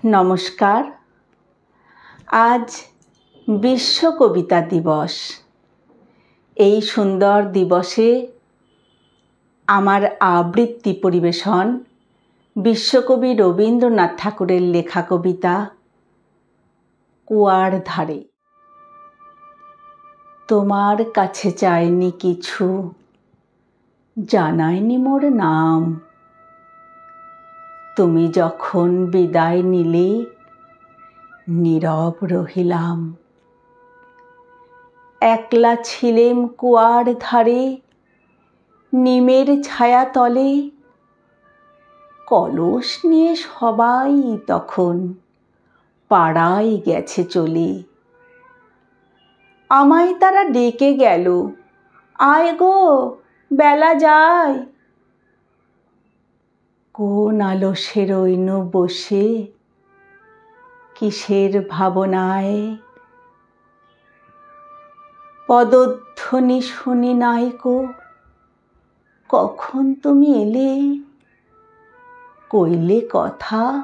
নমস্কার। আজ বিশ্ব কবিতা দিবস। এই সুন্দর দিবসে আমার আবৃত্তি পরিবেশন বিশ্বকবি রবীন্দ্রনাথ ঠাকুরের লেখা কবিতা কুয়ার ধারে। তোমার কাছে চাইনি কিছু, জানাইনি মোর নাম। তুমি যখন বিদায় নিলে নীরব রহিলাম। একলা ছিলেম কুয়ার ধারে, নিমের ছায়া তলে। কলস নিয়ে সবাই তখন পাড়ায় গেছে চলে। আমায় তারা ডেকে গেল, আয় গো বেলা যায়। কোন আলসে রইনু বসে, কিসের ভাবনায়। পদধ্বনি শুনি নাইকো, কখন তুমি এলে। কইলে কথা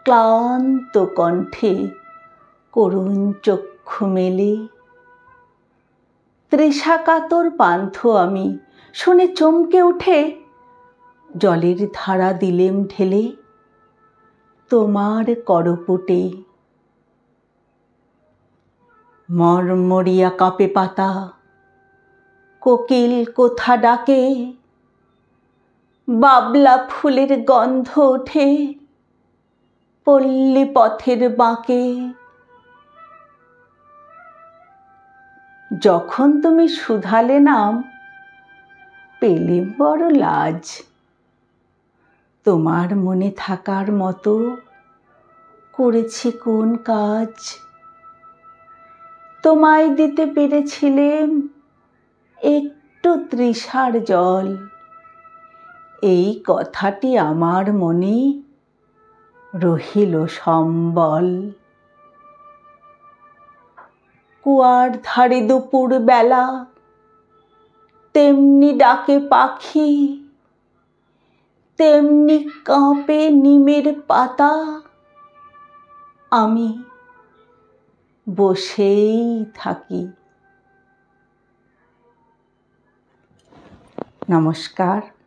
ক্লান্ত কণ্ঠে, করুণ চক্ষু মেলে। তৃষাকাতর পান্থ আমি, শুনে চমকে উঠে জলের ধারা দিলেম ঢেলে তোমার করপুটে। মরমরিয়া কাঁপে পাতা, কোকিল কোথা ডাকে। বাবলা ফুলের গন্ধ ওঠে পল্লী পথের বাঁকে। যখন তুমি শুধালে নাম, পেলেম বড় লাজ। তোমার মনে থাকার মতো করেছি কোন কাজ। তোমায় দিতে পেরেছিলেম একটু তৃষার জল। এই কথাটি আমার মনে রহিল সম্বল। কুয়ার ধারে দুপুর বেলা তেমনি ডাকে পাখি, তেমনি কাঁপে নিমের পাতা। আমি বসেই থাকি। নমস্কার।